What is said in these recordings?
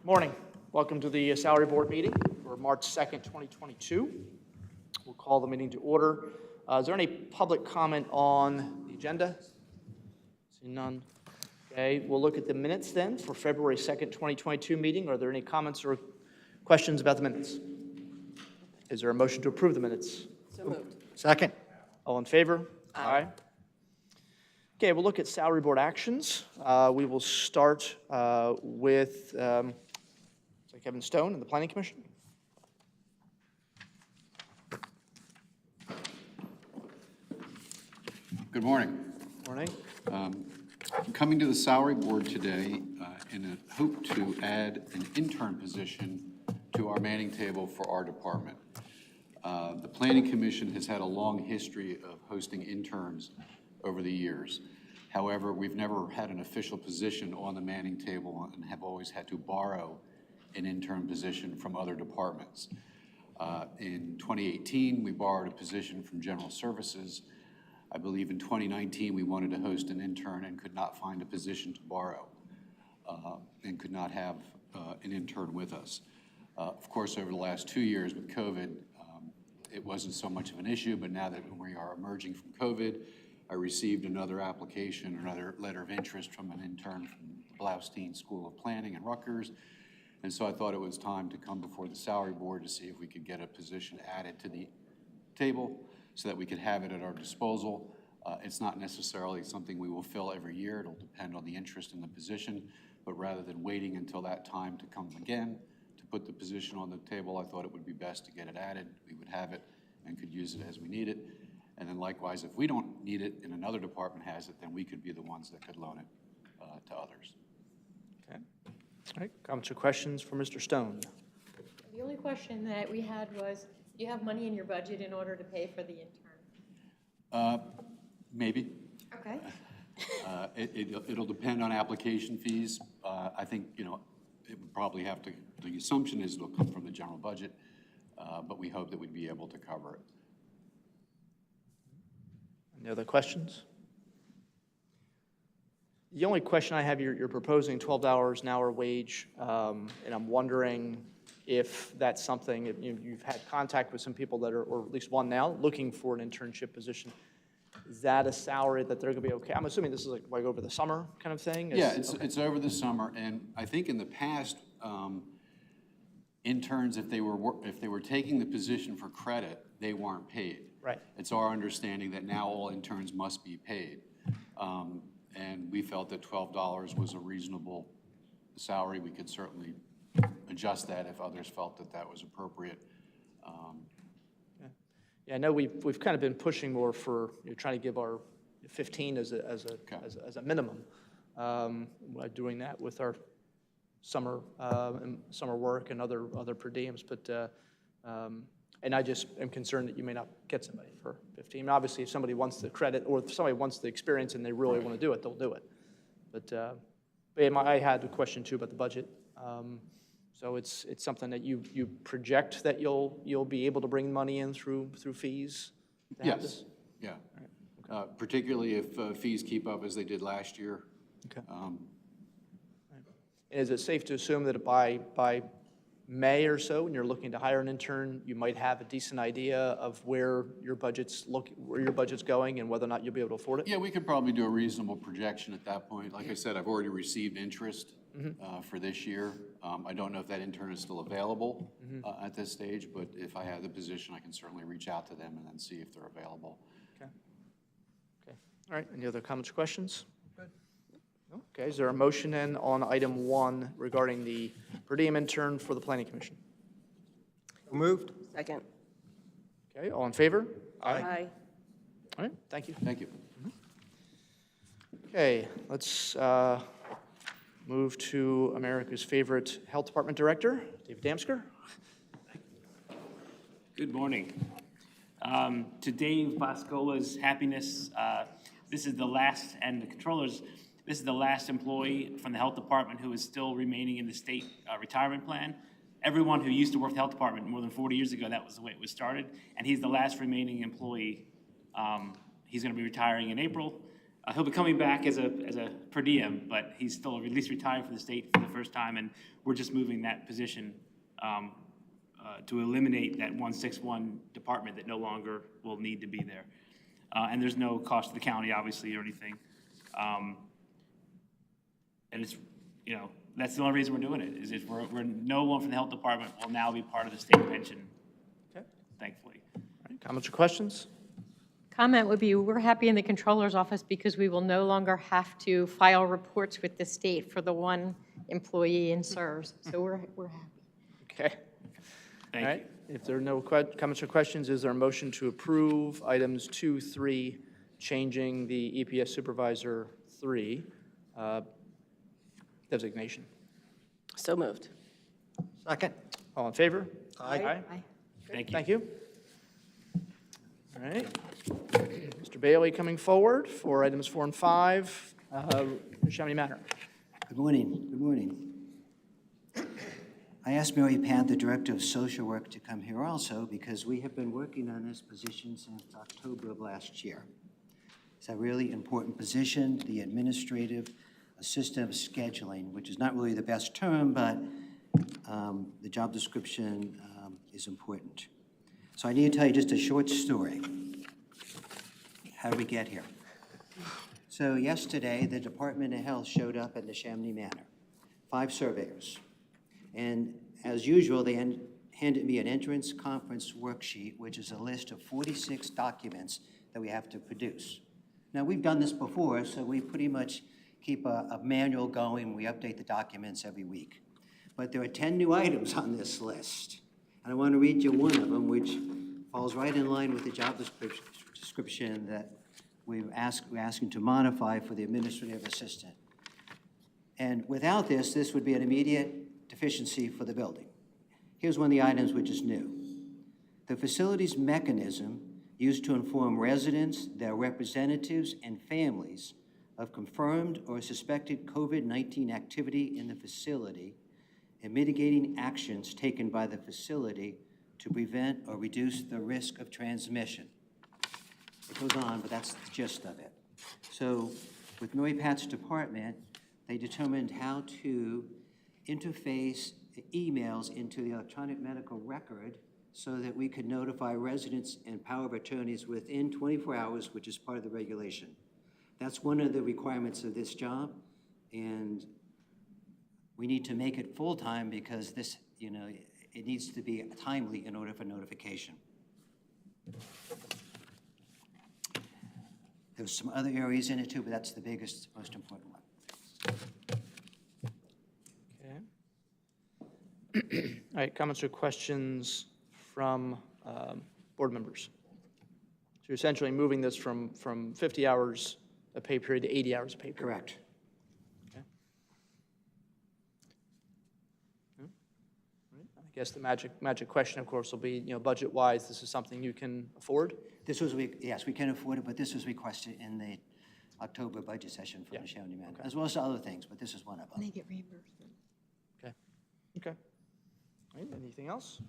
Morning. Welcome to the Salary Board meeting for March 2nd, 2022. We'll call the meeting to order. Is there any public comment on the agenda? See none. Okay, we'll look at the minutes then for February 2nd, 2022 meeting. Are there any comments or questions about the minutes? Is there a motion to approve the minutes? So moved. Second. All in favor? Aye. Okay, we'll look at Salary Board actions. We will start with Kevin Stone and the Planning Commission. Good morning. Morning. Coming to the Salary Board today in a hope to add an intern position to our manning table for our department. The Planning Commission has had a long history of hosting interns over the years. However, we've never had an official position on the manning table and have always had to borrow an intern position from other departments. In 2018, we borrowed a position from General Services. I believe in 2019, we wanted to host an intern and could not find a position to borrow and could not have an intern with us. Of course, over the last 2 years with COVID, it wasn't so much of an issue, but now that we are emerging from COVID, I received another application, another letter of interest from an intern from Blaustein School of Planning in Rutgers. And so I thought it was time to come before the Salary Board to see if we could get a position added to the table so that we could have it at our disposal. It's not necessarily something we will fill every year. It'll depend on the interest in the position. But rather than waiting until that time to come again to put the position on the table, I thought it would be best to get it added. We would have it and could use it as we need it. And then likewise, if we don't need it and another department has it, then we could be the ones that could loan it to others. Okay. All right, comments or questions for Mr. Stone? The only question that we had was, do you have money in your budget in order to pay for the intern? Maybe. Okay. It'll depend on application fees. I think, it would probably have to, the assumption is it'll come from the general budget, but we hope that we'd be able to cover it. Any other questions? The only question I have, you're proposing $12 an hour wage, and I'm wondering if that's something, you've had contact with some people that are, or at least one now, looking for an internship position. Is that a salary that they're going to be okay? I'm assuming this is like over the summer kind of thing? Yeah, it's over the summer, and I think in the past, interns, if they were taking the position for credit, they weren't paid. Right. It's our understanding that now all interns must be paid. And we felt that $12 was a reasonable salary. We could certainly adjust that if others felt that that was appropriate. Yeah, I know we've kind of been pushing more for trying to give our 15 as a minimum. Doing that with our summer work and other per diems, but and I just am concerned that you may not get somebody for 15. I mean, obviously, if somebody wants the credit or if somebody wants the experience and they really want to do it, they'll do it. But I had a question too about the budget. So it's something that you project that you'll be able to bring money in through fees? Yes. Yeah. Right. Okay. Particularly if fees keep up as they did last year. Okay. Is it safe to assume that by May or so, when you're looking to hire an intern, you might have a decent idea of where your budget's going and whether or not you'll be able to afford it? Yeah, we could probably do a reasonable projection at that point. Like I said, I've already received interest for this year. I don't know if that intern is still available at this stage, but if I have the position, I can certainly reach out to them and then see if they're available. Okay. Okay. All right. Any other comments or questions? Okay, is there a motion then on item 1 regarding the per diem intern for the Planning Commission? Moved. Second. Okay, all in favor? Aye. All right, thank you. Thank you. Okay, let's move to America's favorite Health Department Director, David Damsker. Good morning. To Dave Boscola's happiness, this is the last, and the controllers, this is the last employee from the health department who is still remaining in the state retirement plan. Everyone who used to work the health department more than 40 years ago, that was the way it was started, and he's the last remaining employee. He's going to be retiring in April, He'll be coming back as a per diem, but he's still at least retired from the state for the first time, and we're just moving that position to eliminate that 161 department that no longer will need to be there. And there's no cost to the county, obviously, or anything. And it's, you know, that's the only reason we're doing it, is if we're no one from the health department will now be part of the state pension, Okay. thankfully. All right, comments or questions? Comment would be, we're happy in the controller's office because we will no longer have to file reports with the state for the one employee in SERS. So we're happy. Okay. All Thank right, you. if there are no comments or questions, is there a motion to approve items 2, 3, changing the EPS supervisor 3 designation? So moved. Second. All in favor? Aye. Thank you. Thank you. All right. Mr. Bailey coming forward for items 4 and 5, Chamonix Manor. Good morning. Good morning. I asked Mary Pat, the Director of Social Work, to come here also because we have been working on this position since October of last year. It's a really important position, the administrative assistant of scheduling, which is not really the best term, but the job description is important. So I need to tell you just a short story. How did we get here? So yesterday, the Department of Health showed up at the Chamonix Manor, 5 surveyors. And as usual, they handed me an entrance conference worksheet, which is a list of 46 documents that we have to produce. Now, we've done this before, so we pretty much keep a manual going. We update the documents every week. But there are 10 new items on this list. And I want to read you one of them, which falls right in line with the job description that we're asking to modify for the administrative assistant. And without this, this would be an immediate deficiency for the building. Here's one of the items which is new. The facilities mechanism used to inform residents, their representatives, and families of confirmed or suspected COVID-19 activity in the facility and mitigating actions taken by the facility to prevent or reduce the risk of transmission. It goes on, but that's the gist of it. So with Mary Pat's department, they determined how to interface emails into the electronic medical record so that we could notify residents and power of attorneys within 24 hours, which is part of the regulation. That's one of the requirements of this job, and we need to make it full-time because this, you know, it needs to be timely in order for notification. There's some other areas in it too, but that's the biggest, most important one. Okay. All right, comments or questions from board members? So you're essentially moving this from 50 hours a pay period to 80 hours a pay period? Correct. I guess the magic question, of course, will be, you know, budget-wise, this is something you can afford? This was, yes, we can afford it, but this was requested in the October budget session from the Chamonix Manor, as well as other things, but this is one of them. They get reimbursement. Okay. All right, anything else?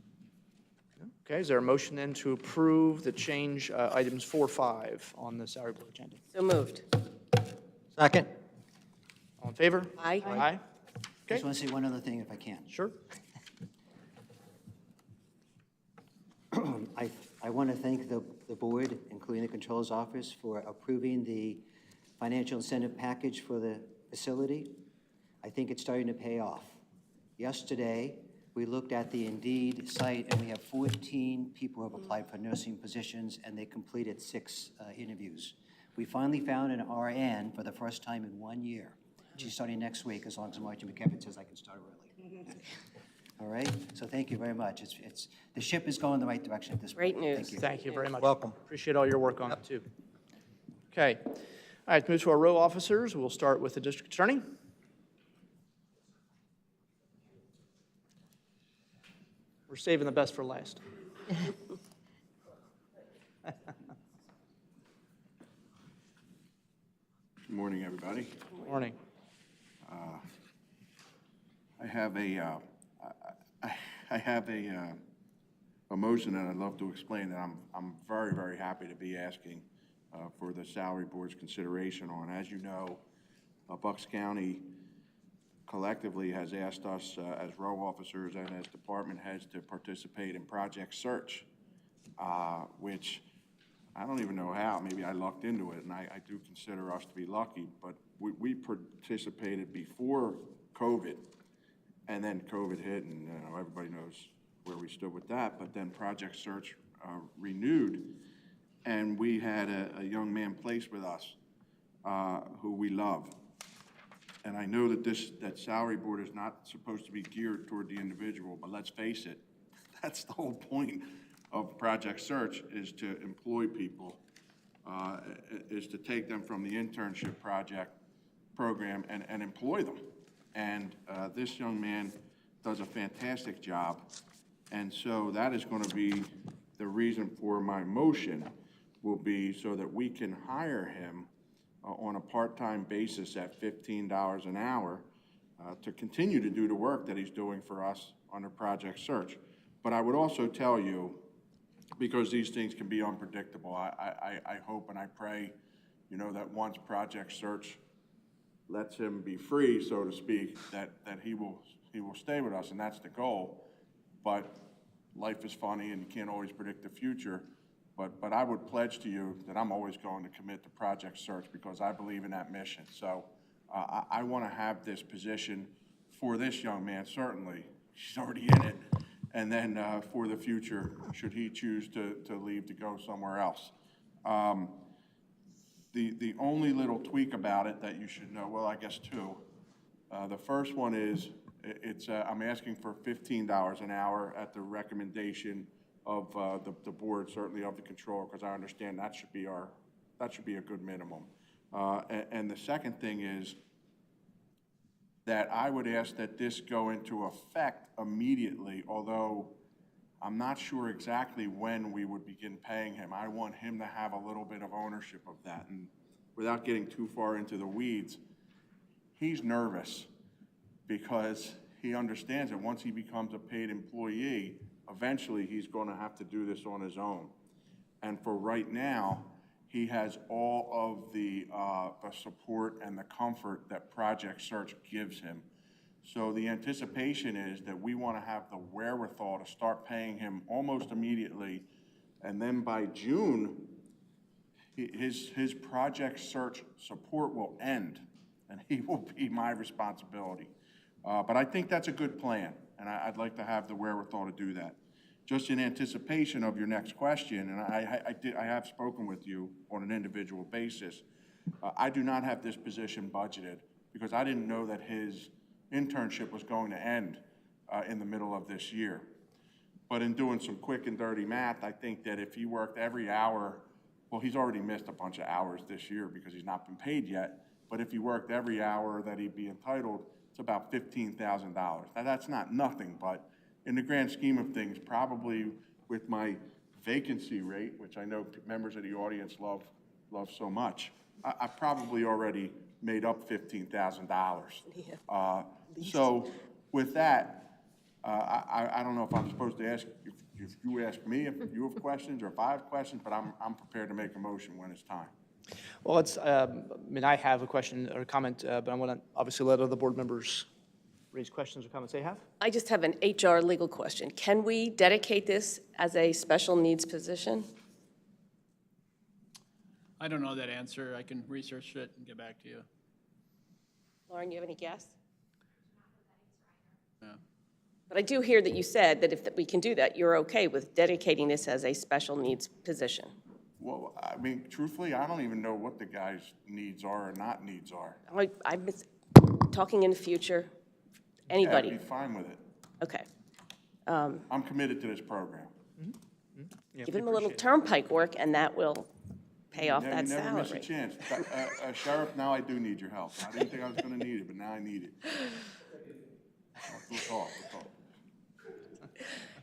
No? Okay, is there a motion then to approve the change items 4, 5 on the salary board agenda? So moved. Second. All in favor? Aye. Aye. Just want to say one other thing if I can. Sure. I want to thank the board, including the Controller's Office, for approving the financial incentive package for the facility. I think it's starting to pay off. Yesterday, we looked at the Indeed site, and we have 14 people who have applied for nursing positions, and they completed 6 interviews. We finally found an RN for the first time in 1 year. She's starting next week, as long as Martin McKevin says I can start early. All right, so thank you very much. The ship is going the right direction at this point. Great news. Thank you. Thank you very much. Welcome. Appreciate all your work on it, too. Okay. All right, move to our row officers. We'll start with the district attorney. We're saving the best for last. Good morning, everybody. Morning. I have a motion that I'd love to explain that I'm very, very happy to be asking for the salary board's consideration on. As you know, Bucks County collectively has asked us as row officers and as department heads to participate in Project Search, which I don't even know how. Maybe I lucked into it, and I do consider us to be lucky, but we participated before COVID, and then COVID hit, and everybody knows where we stood with that. But then Project Search renewed, and we had a young man placed with us who we love. And I know that that salary board is not supposed to be geared toward the individual, but let's face it, that's the whole point of Project Search, is to employ people, is to take them from the internship program and employ them. And this young man does a fantastic job. And so that is going to be the reason for my motion, will be so that we can hire him on a part-time basis at $15 an hour to continue to do the work that he's doing for us under Project Search. But I would also tell you, because these things can be unpredictable, I hope and I pray, that once Project Search lets him be free, so to speak, that he will stay with us, and that's the goal. But life is funny, and you can't always predict the future. But I would pledge to you that I'm always going to commit to Project Search because I believe in that mission. So I want to have this position for this young man, certainly. He's already in it. And then for the future, should he choose to leave to go somewhere else. The only little tweak about it that you should know, well, I guess two. The first one is I'm asking for $15 an hour at the recommendation of the board, certainly of the controller, because I understand that should be a good minimum. And the second thing is that I would ask that this go into effect immediately, although I'm not sure exactly when we would begin paying him. I want him to have a little bit of ownership of that. And without getting too far into the weeds, he's nervous because he understands that once he becomes a paid employee, eventually he's going to have to do this on his own. And for right now, he has all of the support and the comfort that Project Search gives him. So the anticipation is that we want to have the wherewithal to start paying him almost immediately. And then by June, his Project Search support will end, and he will be my responsibility. But I think that's a good plan, and I'd like to have the wherewithal to do that. Just in anticipation of your next question, and I have spoken with you on an individual basis, I do not have this position budgeted because I didn't know that his internship was going to end in the middle of this year. But in doing some quick and dirty math, I think that if he worked every hour, well, he's already missed a bunch of hours this year because he's not been paid yet, but if he worked every hour that he'd be entitled, it's about $15,000. Now, that's not nothing, but in the grand scheme of things, probably with my vacancy rate, which I know members of the audience love so much, I probably already made up $15,000. So with that, I don't know if I'm supposed to ask, if you ask me, if you have questions, or if I have questions, but I'm prepared to make a motion when it's time. Well, I have a question or a comment, but I want to obviously let other board members raise questions or comments they have. I just have an HR legal question. Can we dedicate this as a special needs position? I don't know that answer. I can research it and get back to you. Lauren, you have any guess? Yeah. But I do hear that you said that if we can do that, you're okay with dedicating this as a special needs position. Well, I mean, truthfully, I don't even know what the guy's needs are or not needs are. I'm talking in the future, anybody. Yeah, I'd be fine with it. Okay. I'm committed to this program. Give him a little turnpike work, and that will pay off that You never miss a salary. chance. Sheriff, now I do need your help. I didn't think I was going to need it, but now I need it. We'll talk.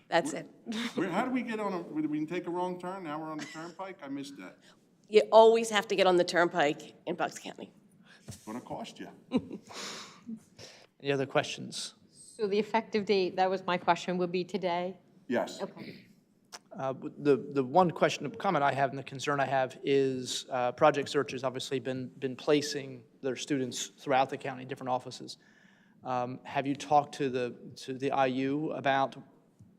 That's it. How did we get on did we take a wrong turn? Now we're on the turnpike? I missed that. You always have to get on the turnpike in Bucks County. It's going to cost you. Any other questions? So the effective date, that was my question, would be today? Yes. Okay. The one question, comment I have, and the concern I have is Project Search has obviously been placing their students throughout the county, different offices. Have you talked to the IU about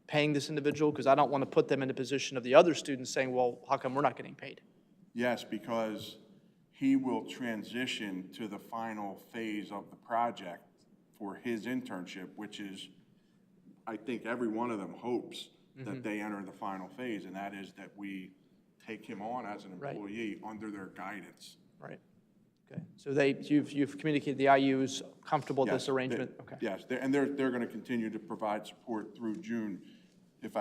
paying this individual? Because I don't want to put them in a position of the other students saying, well, how come we're not getting paid? Yes, because he will transition to the final phase of the project for his internship, which is, I think every one of them hopes that they enter the final phase, and that is that we take him on as an employee under their guidance. Right. Okay. So you've communicated the IU is comfortable with this Yes, arrangement? Okay. Yes, and they're going to continue to provide support through June, if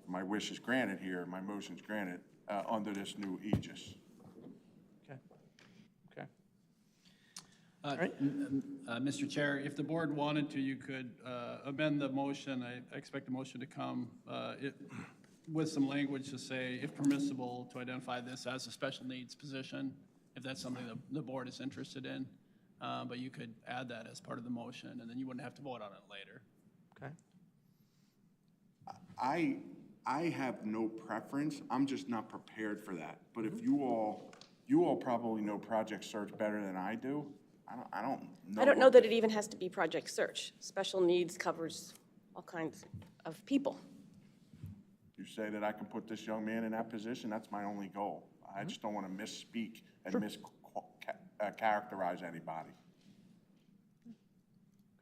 my wish is granted here, my motion's granted, under this new aegis. Okay. Okay. right. Mr. Chair, if the board wanted to, you could amend the motion. I expect the motion to come with some language to say, if permissible, to identify this as a special needs position, if that's something that the board is interested in. But you could add that as part of the motion, and then you wouldn't have to vote on it later. Okay. I have no preference. I'm just not prepared for that. But if you all probably know Project Search better than I do. I don't know. I don't know that it even has to be Project Search. Special needs covers all kinds of people. You say that I can put this young man in that position, that's my only goal. I just don't want to misspeak and characterize anybody.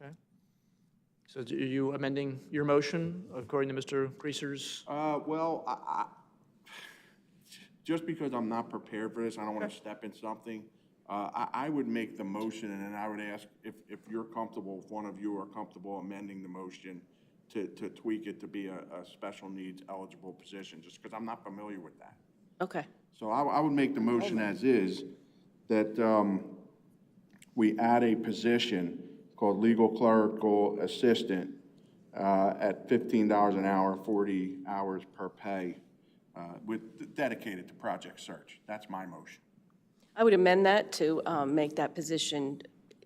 Okay. So are you amending your motion according to Mr. Greaser's? Well, just because I'm not prepared for this, I don't want to step in something. I would make the motion, and then I would ask if you're comfortable, if one of you are comfortable amending the motion to tweak it to be a special needs eligible position, just because I'm not familiar with that. Okay. So I would make the motion as is, that we add a position called legal clerical assistant at $15 an hour, 40 hours per pay, dedicated to Project Search. That's my motion. I would amend that to make that position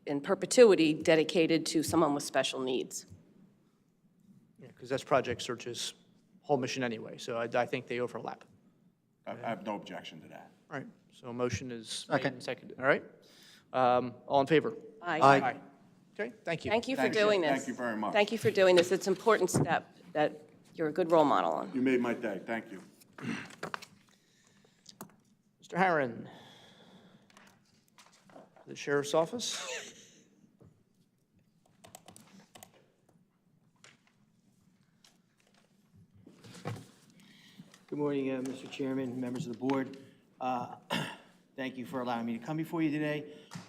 in perpetuity dedicated to someone with special needs. Yeah, because that's Project Search's whole mission anyway, so I think they overlap. I have no objection to that. All right, so a motion is made Second. and seconded. All right? All in favor? Aye. Okay, thank you. Thank you for Thank you. doing this. Thank you very much. Thank you for doing this. It's an important step that you're a good role model on. You made my day. Thank you. Mr. Harron, the Sheriff's Office. Good morning, Mr. Chairman, members of the board. Thank you for allowing me to come before you today.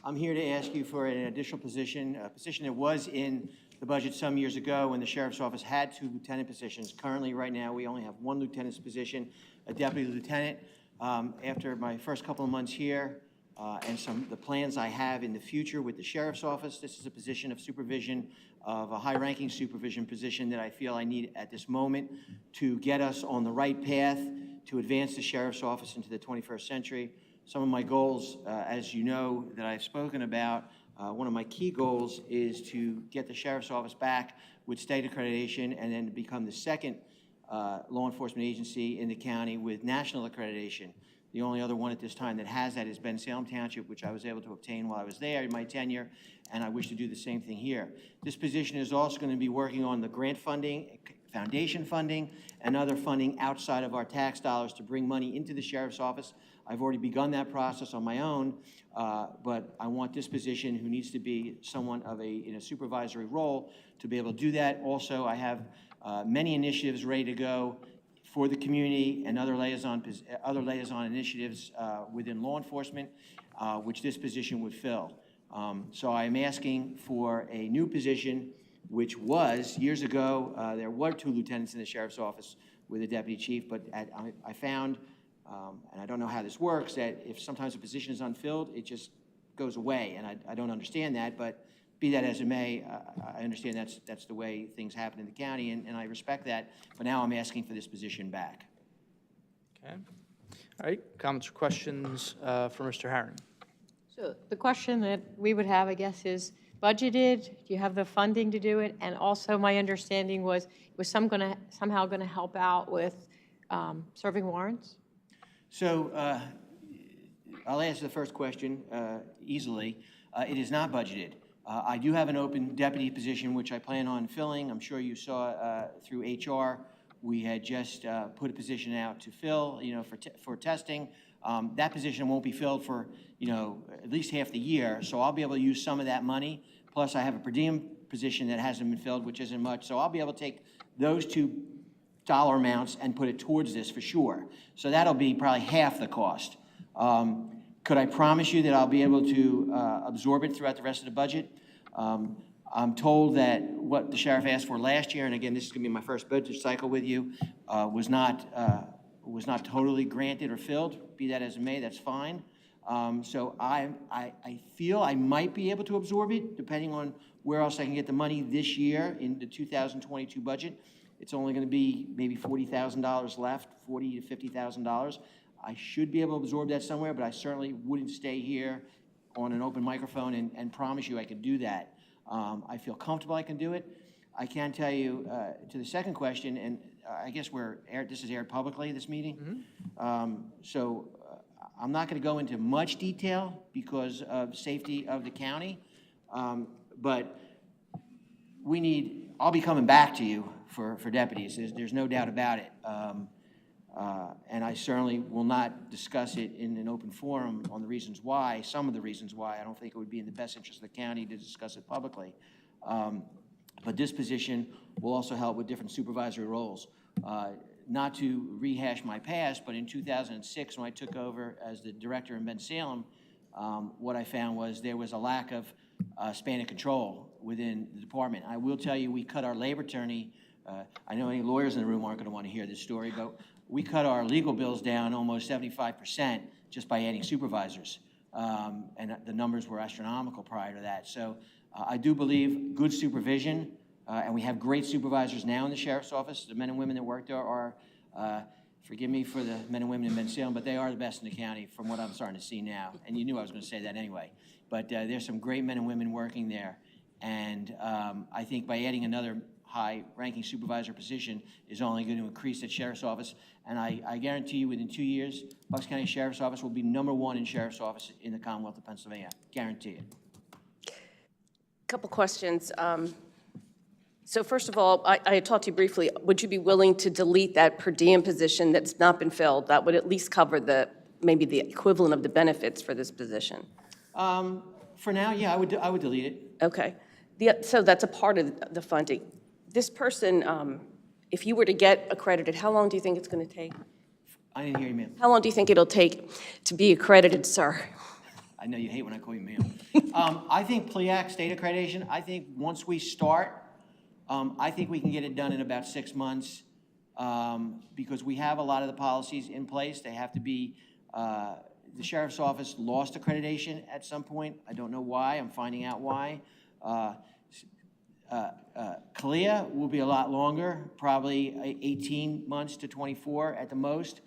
I'm here to ask you for an additional position, a position that was in the budget some years ago when the Sheriff's Office had 2 lieutenant positions. Currently, right now, we only have 1 lieutenant's position, a deputy lieutenant. After my first couple of months here and the plans I have in the future with the Sheriff's Office, this is a position of supervision, of a high-ranking supervision position that I feel I need at this moment to get us on the right path to advance the Sheriff's Office into the 21st century. Some of my goals, as you know, that I've spoken about, one of my key goals is to get the Sheriff's Office back with state accreditation and then to become the second law enforcement agency in the county with national accreditation. The only other one at this time that has that is Bensalem Township, which I was able to obtain while I was there in my tenure, and I wish to do the same thing here. This position is also going to be working on the grant funding, foundation funding, and other funding outside of our tax dollars to bring money into the Sheriff's Office. I've already begun that process on my own, but I want this position, who needs to be someone in a supervisory role, to be able to do that. Also, I have many initiatives ready to go for the community and other liaison initiatives within law enforcement, which this position would fill. So I am asking for a new position, which was, years ago, there were 2 lieutenants in the Sheriff's Office with a deputy chief, but I found, and I don't know how this works, that if sometimes a position is unfilled, it just goes away, and I don't understand that, but be that as it may, I understand that's the way things happen in the county, and I respect that, but now I'm asking for this position back. Okay. All right, comments or questions for Mr. Harron? So the question that we would have, I guess, is budgeted? Do you have the funding to do it? And also, my understanding was somehow going to help out with serving warrants? So I'll answer the first question easily. It is not budgeted. I do have an open deputy position, which I plan on filling. I'm sure you saw through HR. We had just put a position out to fill, for testing. That position won't be filled for, at least half the year. So I'll be able to use some of that money. Plus, I have a per diem position that hasn't been filled, which isn't much. So I'll be able to take those two dollar amounts and put it towards this for sure. So that'll be probably half the cost. Could I promise you that I'll be able to absorb it throughout the rest of the budget? I'm told that what the sheriff asked for last year, and again, this is going to be my first budget cycle with you, was not totally granted or filled. Be that as it may, that's fine. So I feel I might be able to absorb it, depending on where else I can get the money this year in the 2022 budget. It's only going to be maybe $40,000 left, $40,000 to $50,000. I should be able to absorb that somewhere, but I certainly wouldn't stay here on an open microphone and promise you I could do that. I feel comfortable I can do it. I can tell you, to the second question, and I guess this is aired publicly, this meeting. So I'm not going to go into much detail because of safety of the county, but I'll be coming back to you for deputies. There's no doubt about it. And I certainly will not discuss it in an open forum on the reasons why, some of the reasons why. I don't think it would be in the best interest of the county to discuss it publicly. But this position will also help with different supervisory roles. Not to rehash my past, but in 2006, when I took over as the director in Bensalem, what I found was there was a lack of span of control within the department. I will tell you, we cut our labor attorney. I know any lawyers in the room aren't going to want to hear this story, but we cut our legal bills down almost 75% just by adding supervisors. And the numbers were astronomical prior to that. So I do believe good supervision, and we have great supervisors now in the sheriff's office. The men and women that work there are, forgive me for the men and women in Bensalem, but they are the best in the county from what I'm starting to see now. And you knew I was going to say that anyway. But there's some great men and women working there. And I think by adding another high-ranking supervisor position is only going to increase the sheriff's office. And I guarantee you within 2 years, Bucks County Sheriff's Office will be #1 in sheriff's office in the Commonwealth of Pennsylvania. Guarantee it. Couple questions. So first of all, I had talked to you briefly. Would you be willing to delete that per diem position that's not been filled? That would at least cover maybe the equivalent of the benefits for this position. For now, yeah, I would delete it. Okay. So that's a part of the funding. This person, if you were to get accredited, how long do you think it's going to take? I didn't hear you, ma'am. How long do you think it'll take to be accredited, sir? I know you hate when I call you ma'am. I think PLEAC state accreditation, I think once we start, I think we can get it done in about 6 months because we have a lot of the policies in place. They have to be, the sheriff's office lost accreditation at some point. I don't know why. I'm finding out why. CALEA will be a lot longer, probably 18 months to 24 at the most.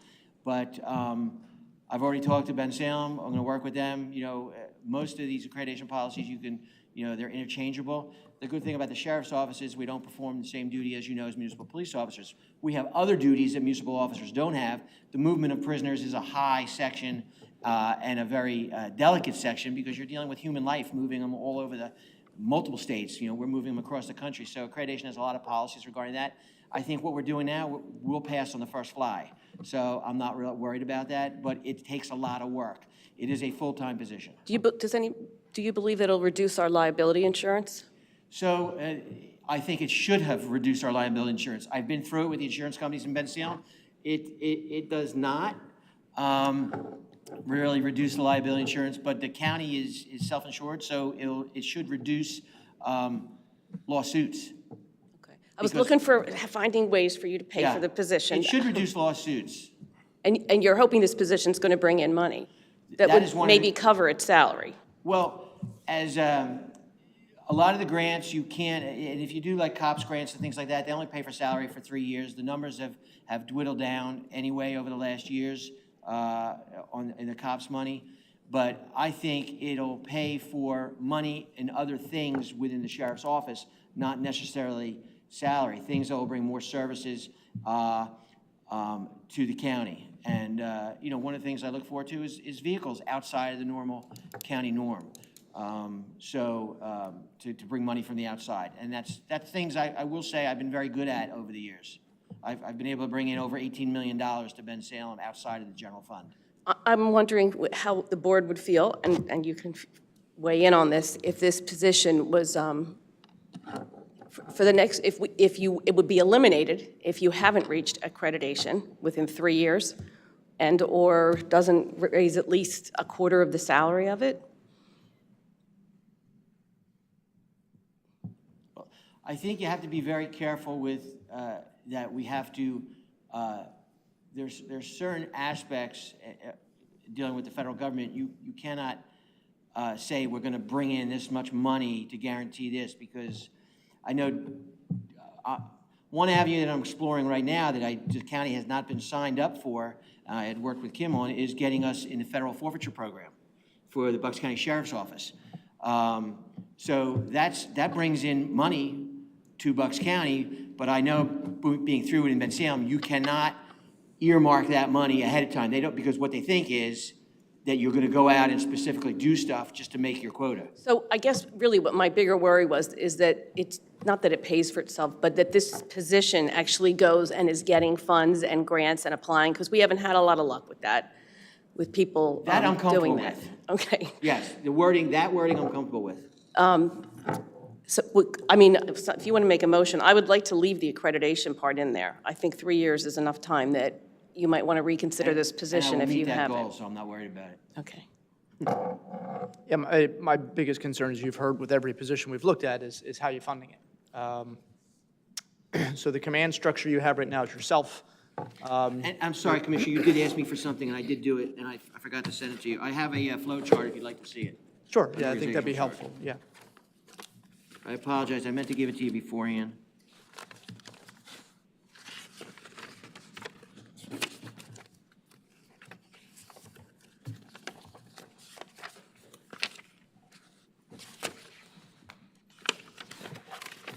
But I've already talked to Bensalem. I'm going to work with them. Most of these accreditation policies, they're interchangeable. The good thing about the sheriff's office is we don't perform the same duty as municipal police officers. We have other duties that municipal officers don't have. The movement of prisoners is a high section and a very delicate section because you're dealing with human life, moving them all over the multiple states. We're moving them across the country. So accreditation has a lot of policies regarding that. I think what we're doing now, we'll pass on the first fly. So I'm not real worried about that, but it takes a lot of work. It is a full-time position. Do you believe that it'll reduce our liability insurance? So I think it should have reduced our liability insurance. I've been through it with the insurance companies in Bensalem. It does not really reduce the liability insurance, but the county is self-insured, so it should reduce lawsuits. Okay. I was looking for finding ways for you to pay for the position. It should reduce lawsuits. And you're hoping this position's going to bring in money that That is would one of maybe the- cover its salary. Well, as a lot of the grants you can't, and if you do like COPS grants and things like that, they only pay for salary for 3 years. The numbers have dwindled down anyway over the last years in the COPS money. But I think it'll pay for money and other things within the sheriff's office, not necessarily salary, things that will bring more services. to the county. And, you know, one of the things I look forward to is vehicles outside of the normal county norm. To bring money from the outside. And that's things I will say I've been very good at over the years. I've been able to bring in over $18 million to Ben Salem outside of the general fund. I'm wondering how the board would feel, and you can weigh in on this, if this position was, for the next, it would be eliminated if you haven't reached accreditation within 3 years, and/or doesn't raise at least a quarter of the salary of it? I think you have to be very careful with that. We have to, there's certain aspects dealing with the federal government. You cannot say we're going to bring in this much money to guarantee this, because I know one avenue that I'm exploring right now that the county has not been signed up for, I had worked with Kim on, is getting us in the federal forfeiture program for the Bucks County Sheriff's Office. So that brings in money to Bucks County, but I know, being through it in Ben Salem, you cannot earmark that money ahead of time. They don't, because what they think is that you're going to go out and specifically do stuff just to make your quota. So I guess really what my bigger worry is that it's not that it pays for itself, but that this position actually goes and is getting funds and grants and applying, because we haven't had a lot of luck with that, with people That I'm comfortable doing that. with. Okay. Yes, that wording I'm comfortable with. So, I mean, if you want to make a motion, I would like to leave the accreditation part in there. I think 3 years is enough time that you might want to reconsider this position if you And I will meet that haven't. goal, so I'm not worried about it. Okay. Yeah, my biggest concern, as you've heard with every position we've looked at, is how you're funding it. So the command structure you have right now is yourself. And I'm sorry, Commissioner, you did ask me for something, and I did do it, and I forgot to send it to you. I have a flow chart if you'd like to see it. Sure, yeah, I think that'd be Organizational chart. helpful, yeah. I apologize, I meant to give it to you beforehand.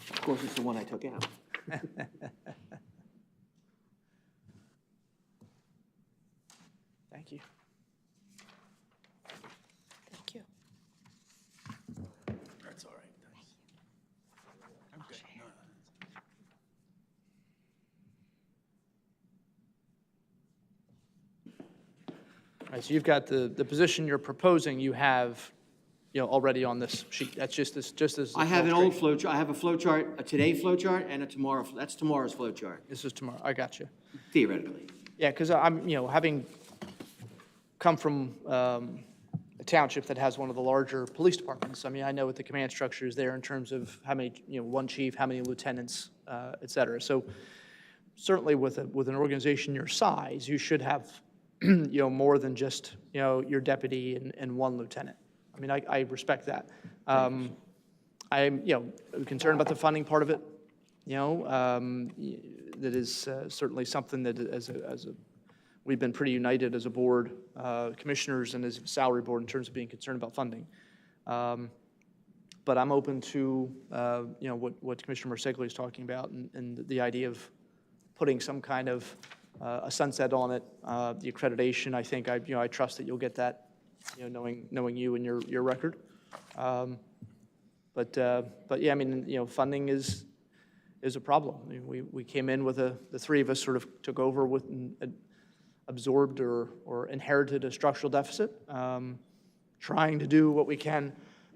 Of course, it's the one I took out. Thank you. Thank you. That's all right. All right, so you've got the position you're proposing, you have, already on this sheet. That's just as. I have an old flow chart, I have a flow chart, a today flow chart, and a tomorrow, that's tomorrow's flow chart, This is tomorrow, I got you. theoretically. Yeah, because I'm, having come from a township that has one of the larger police departments, I mean, I know what the command structure is there in terms of how many, one chief, how many lieutenants, et cetera. So certainly with an organization your size, you should have, more than just, your deputy and one lieutenant. I mean, I respect that. I'm, concerned about the funding part of it, that is certainly something that we've been pretty united as a board, commissioners and as a salary board in terms of being concerned about funding. But I'm open to, what Commissioner Marseglia is talking about and the idea of putting some kind of a sunset on it. The accreditation, I think, I trust that you'll get that, knowing you and your record. But yeah, I mean, funding is a problem. I mean, we came in with the three of us sort of took over with absorbed or inherited a structural deficit, trying to do what we can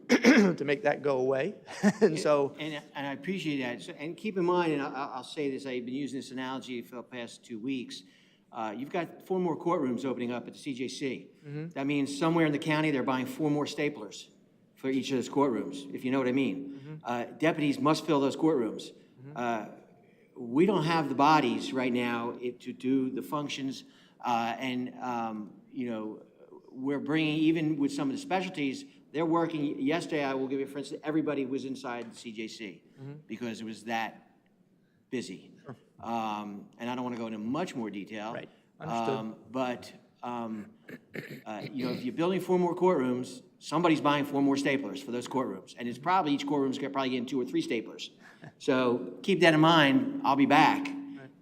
to make that go away. And so. And I appreciate that. So, and keep in mind, and I'll say this, I've been using this analogy for the past 2 weeks. You've got 4 more courtrooms opening up at the CJC. That means somewhere in the county, they're buying 4 more staplers for each of those courtrooms, if you know what I mean. Deputies must fill those courtrooms. We don't have the bodies right now to do the functions, we're bringing, even with some of the specialties, they're working. Yesterday, I will give you, for instance, everybody was inside the CJC because it was that busy. And I don't want to go into much more detail. Right, understood. If you're building 4 more courtrooms, somebody's buying 4 more staplers for those courtrooms. And it's probably, each courtroom's probably getting 2 or 3 staplers. So keep that in mind. I'll be back.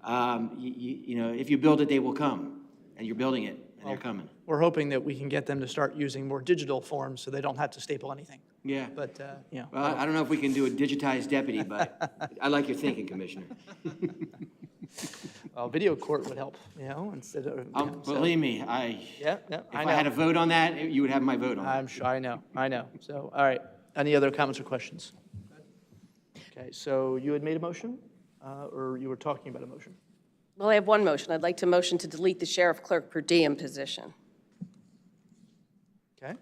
You know, if you build it, they will come, and you're building it, and they're coming. We're hoping that we can get them to start using more digital forms so they don't have to staple anything. Yeah. But, you know, Well, I don't know if we can do a digitized deputy, but I like your thinking, Commissioner. video court would help, you know, instead of, you know, so- Believe me, Yeah, if I I had a know. vote on that, you would have my vote on it. I'm sure, I know. So, all right. Any other comments or questions? Okay, so you had made a motion, or you were talking about a motion? Well, I have one motion. I'd like to motion to delete the sheriff clerk per diem position. Okay.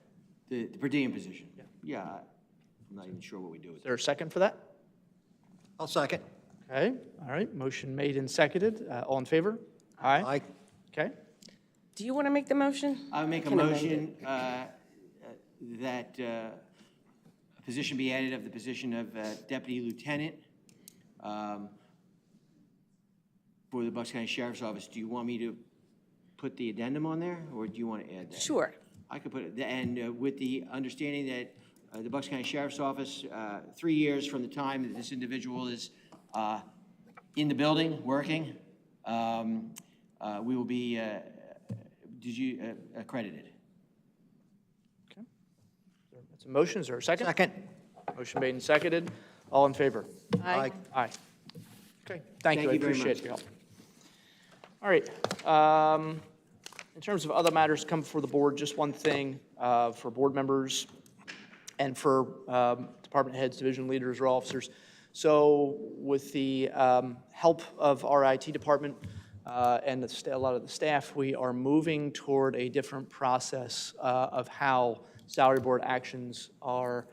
The per diem position. Yeah, I'm not even sure what we do with Is it. there a second for that? I'll second. Okay, all right. Motion made and seconded. All in favor? Aye. Aye. Okay. Do you want to make the motion? I would make a Can amend motion that a position be added of the position of deputy lieutenant for the Bucks County Sheriff's Office. Do you want me to put the addendum on there, or do you want to add that? Sure. I could put it, and with the understanding that the Bucks County Sheriff's Office, 3 years from the time that this individual is in the building, working, we will be accredited. Okay. That's a motion. Is there a second? Second. Motion made and seconded. All in favor? Aye. Aye. Okay, thank you. I you very appreciate much. your help. All right. In terms of other matters come before the board, just one thing for board members and for department heads, division leaders, or officers. So with the help of our IT department and a lot of the staff, we are moving toward a different process of how salary board actions are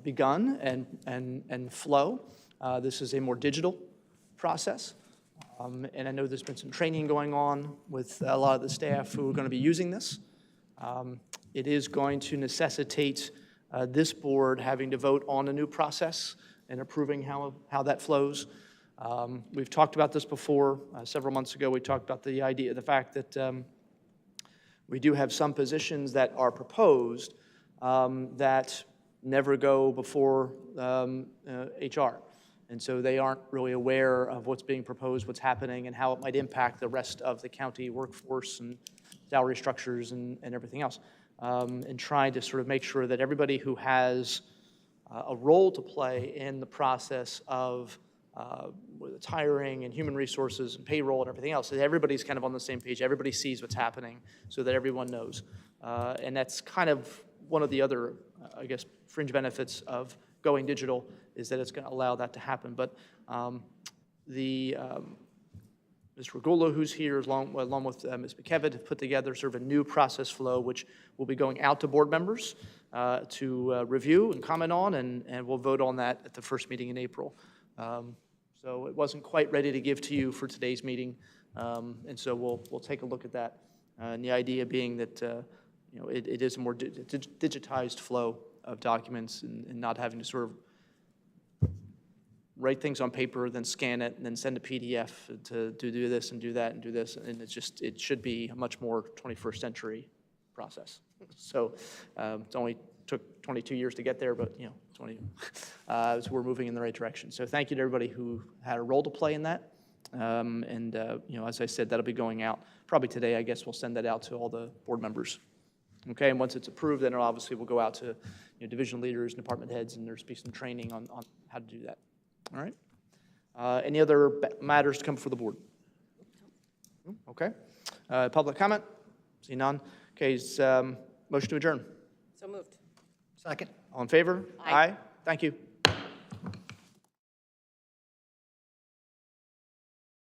begun and flow. This is a more digital process. And I know there's been some training going on with a lot of the staff who are going to be using this. It is going to necessitate this board having to vote on a new process and approving how that flows. We've talked about this before. Several months ago, we talked about the fact that we do have some positions that are proposed that never go before HR. And so they aren't really aware of what's being proposed, what's happening, and how it might impact the rest of the county workforce and salary structures and everything else. And trying to sort of make sure that everybody who has a role to play in the process of whether it's hiring and human resources and payroll and everything else, that everybody's kind of on the same page. Everybody sees what's happening so that everyone knows. And that's kind of one of the other, I guess, fringe benefits of going digital is that it's going to allow that to happen. But Mr. Regula, who's here, along with Ms. McKevitt, have put together sort of a new process flow, which will be going out to board members to review and comment on, and we'll vote on that at the first meeting in April. So it wasn't quite ready to give to you for today's meeting, and so we'll take a look at that. And the idea being that you know, it is a more digitized flow of documents and not having to sort of write things on paper, then scan it, and then send a PDF to do this and do that and do this. And it should be a much more 21st century process. So it only took 22 years to get there, but you know, so we're moving in the right direction. So thank you to everybody who had a role to play in that. You know, as I said, that'll be going out probably today. I guess we'll send that out to all the board members. Okay, and once it's approved, then obviously we'll go out to division leaders and department heads, and there's be some training on how to do that. All right. Any other matters to come before the board? Okay. Public comment? See none. Okay. Motion to adjourn. So moved. Second. All in favor? Aye. Thank you.